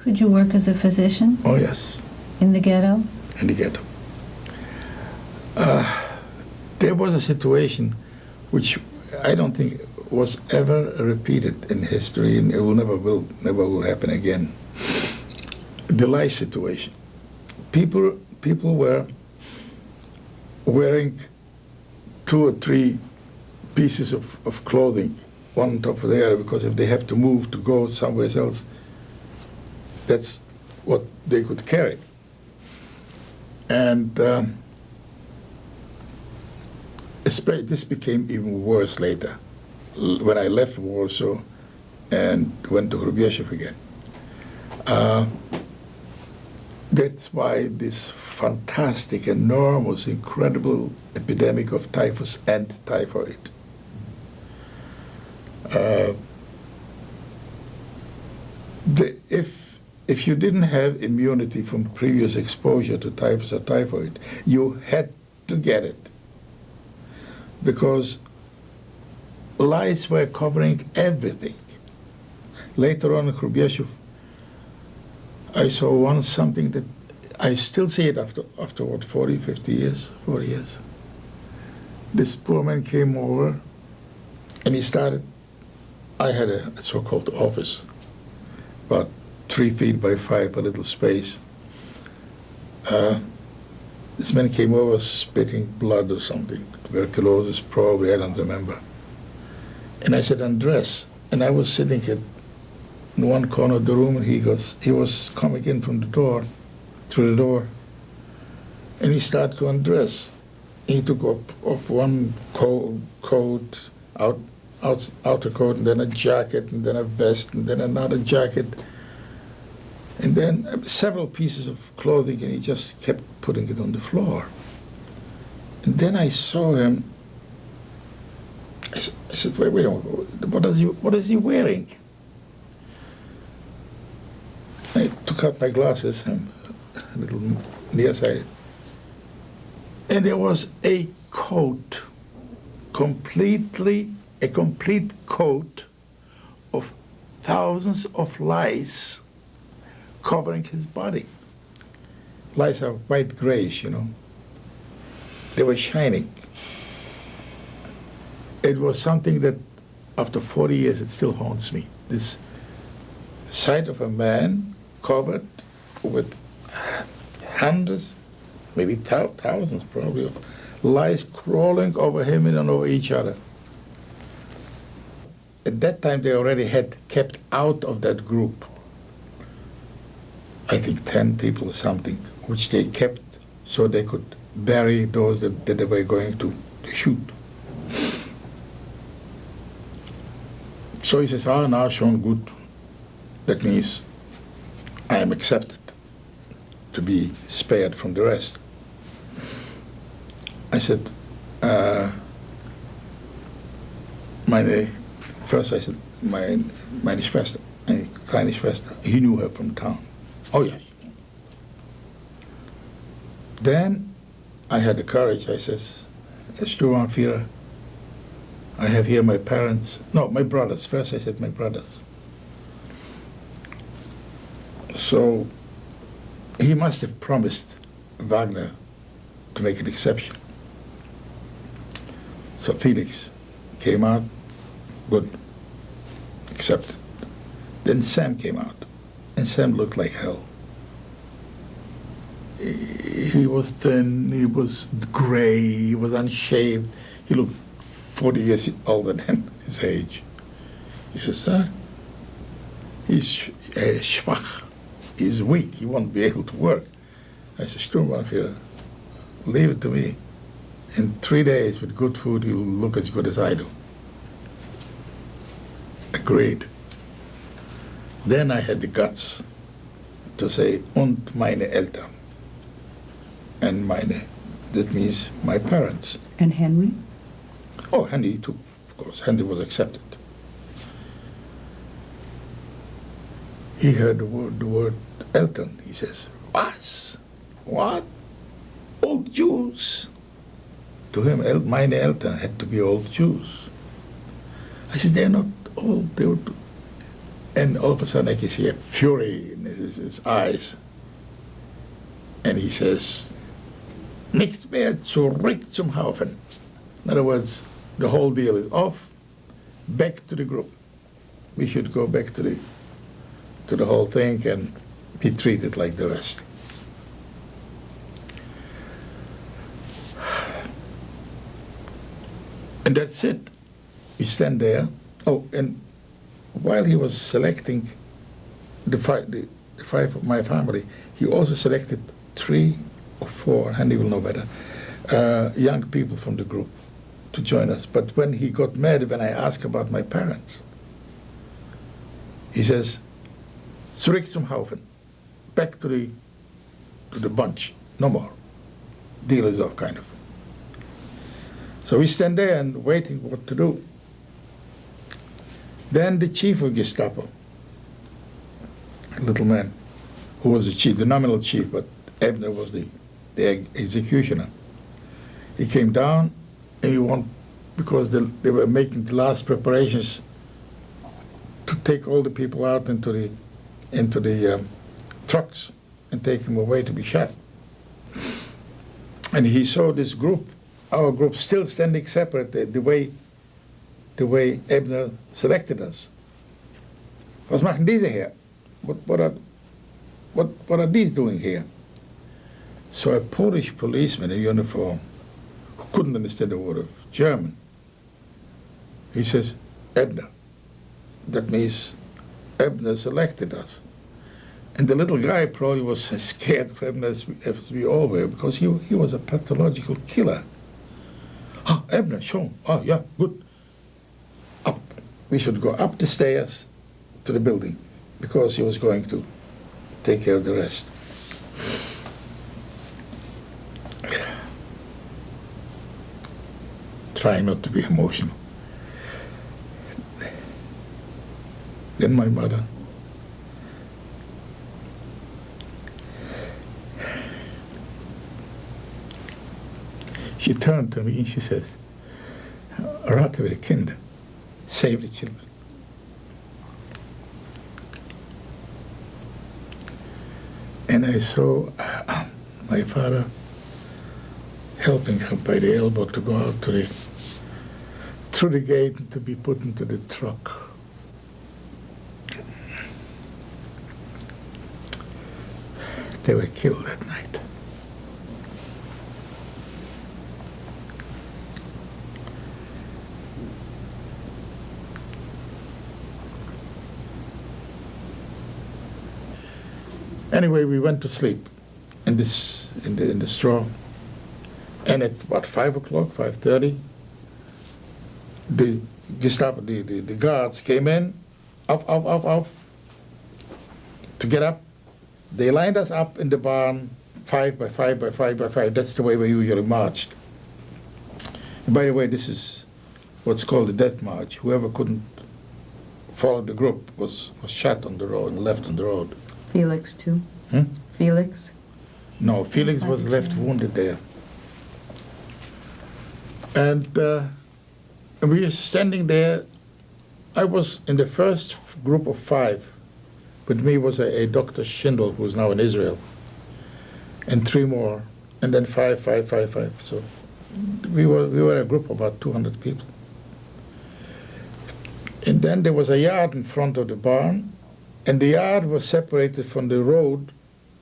Could you work as a physician? Oh, yes. In the ghetto? In the ghetto. There was a situation which I don't think was ever repeated in history, and it never will happen again. The lice situation. People were wearing 2 or 3 pieces of clothing, one on top of the other, because if they have to move to go somewhere else, that's what they could carry. And this became even worse later, when I left Warsaw and went to Hrubieszów again. That's why this fantastic, enormous, incredible epidemic of typhus and typhoid. If you didn't have immunity from previous exposure to typhus or typhoid, you had to get it, because lice were covering everything. Later on in Hrubieszów, I saw once something that I still see it after what, 40 years. This poor man came over and he started, I had a so-called office, about 3 feet by 5, a little space. This man came over spitting blood or something, tuberculosis probably, I don't remember. And I said, undress. And I was sitting in one corner of the room, and he was coming in from the door, through the door, and he started to undress. He took off one coat, outer coat, and then a jacket, and then a vest, and then another jacket, and then several pieces of clothing, and he just kept putting it on the floor. And then I saw him. I said, wait, what is he wearing? I took out my glasses, a little nearsighted, and there was a coat, a complete coat of thousands of lice covering his body. Lice are white grayish, you know. They were shining. It was something that, after 40 years, it still haunts me. This sight of a man covered with hundreds, maybe thousands probably, of lice crawling over him and over each other. At that time, they already had kept out of that group, I think 10 people or something, which they kept so they could bury those that they were going to shoot. So he says, now schon gut. That means I am accepted to be spared from the rest. I said, first I said, meine Schwester, eine kleine Schwester. He knew her from town. Oh, yes. Then I had the courage. I says, Sturmbannführer, I have here my parents. No, my brothers. First I said my brothers. So he must have promised Wagner to make an exception. So Felix came out, good, accepted. Then Sam came out, and Sam looked like hell. He was thin, he was gray, he was unshaved. He looked 40 years older than his age. He says, he's schwach, he's weak, he won't be able to work. I said, Sturmbannführer, leave it to me. In 3 days, with good food, you'll look as good as I do. Agreed. Then I had the guts to say, und meine Eltern. And that means my parents. And Henry? Oh, Henry too, of course. Henry was accepted. He heard the word Eltern. He says, what? Old Jews? To him, meine Eltern had to be old Jews. I said, they're not old. And all of a sudden I can see a fury in his eyes. And he says, nichts mehr zurück zum Haufen. In other words, the whole deal is off, back to the group. We should go back to the whole thing and be treated like the rest. And that's it. We stand there. Oh, and while he was selecting the five of my family, he also selected 3 or 4, and he will know better, young people from the group to join us. But when he got mad when I asked about my parents, he says, zurück zum Haufen, back to the bunch, no more. Deal is off, kind of. So we stand there and waiting what to do. Then the chief of Gestapo, a little man, who was the chief, the nominal chief, but Ebner was the executioner. He came down, and he wanted, because they were making the last preparations to take all the people out into the trucks and take them away to be shot. And he saw this group, our group, still standing separate, the way Ebner selected us. Was machen diese hier? What are these doing here? So a Polish policeman in uniform, who couldn't understand a word of German, he says, Ebner. That means Ebner selected us. And the little guy probably was as scared of Ebner as we all were, because he was a pathological killer. Ah, Ebner, schon. Oh, yeah, good. Up. We should go up the stairs to the building, because he was going to take care of the rest. Trying not to be emotional. Then my mother, she turned to me and she says, "Rate with the Kinder, save the children." And I saw my father helping her by the elbow to go out through the gate and to be put into the truck. They were killed that night. Anyway, we went to sleep in the straw, and at about 5 o'clock, 5:30, the Gestapo, the guards came in, off, to get up. They lined us up in the barn, 5 by 5 by 5 by 5. That's the way we usually marched. And by the way, this is what's called the death march. Whoever couldn't follow the group was shot on the road and left on the road. Felix, too? Hmm? Felix? No, Felix was left wounded there. And we were standing there. I was in the first group of 5. With me was a Dr. Schindel, who is now in Israel, and 3 more, and then 5. So we were a group of about 200 people. And then there was a yard in front of the barn, and the yard was separated from the road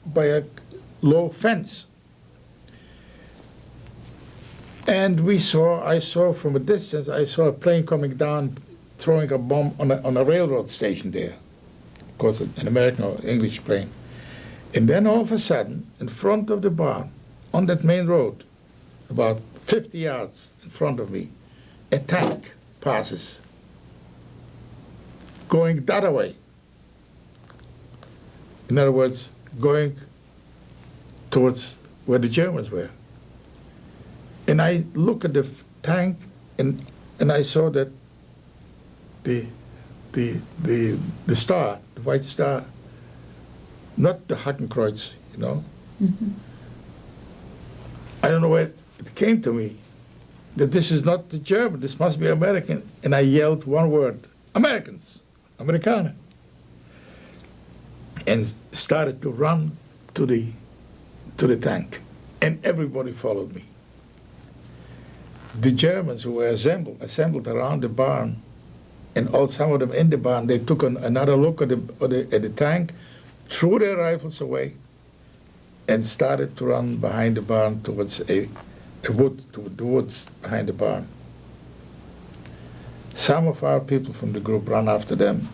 by a low fence. And I saw from a distance, I saw a plane coming down, throwing a bomb on a railroad station there. Of course, an American or English plane. And then all of a sudden, in front of the barn, on that main road, about 50 yards in front of me, a tank passes, going that way. In other words, going towards where the Germans were. And I look at the tank, and I saw that the star, the white star, not the Hakenkreuz, you know. Mm-hmm. I don't know where it came to me that this is not the German, this must be American. And I yelled one word, Americans, Amerikaner. and started to run to the tank, and everybody followed me. The Germans who were assembled around the barn, and all some of them in the barn, they took another look at the tank, threw their rifles away, and started to run behind the barn towards the woods behind the barn. Some of our people from the group ran after them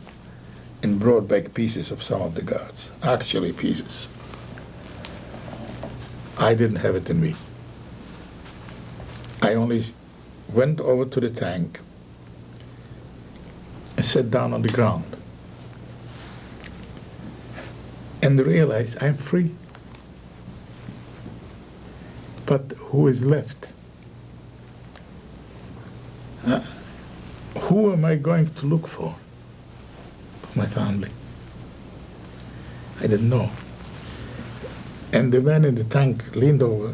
and brought back pieces of some of the guards, actually pieces. I didn't have it in me. I only went over to the tank and sat down on the ground and realized I'm free. But who is left? Who am I going to look for? My family. I didn't know. And the man in the tank leaned over,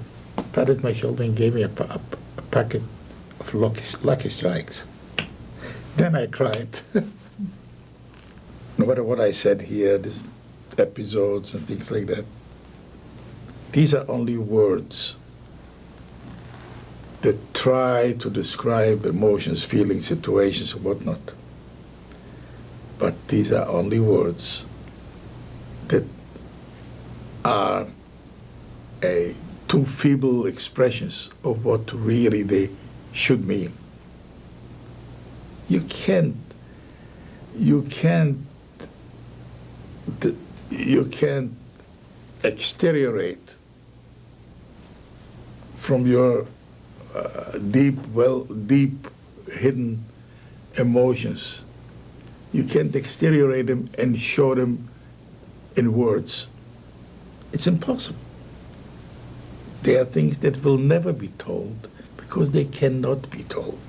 patted my shoulder, and gave me a packet of Lucky Strikes. Then I cried. No matter what I said here, these episodes and things like that, these are only words that try to describe emotions, feelings, situations, and whatnot. But these are only words that are two feeble expressions of what really they should mean. You can't exteriorate from your deep hidden emotions. You can't exteriorate them and show them in words. It's impossible. There are things that will never be told because they cannot be told.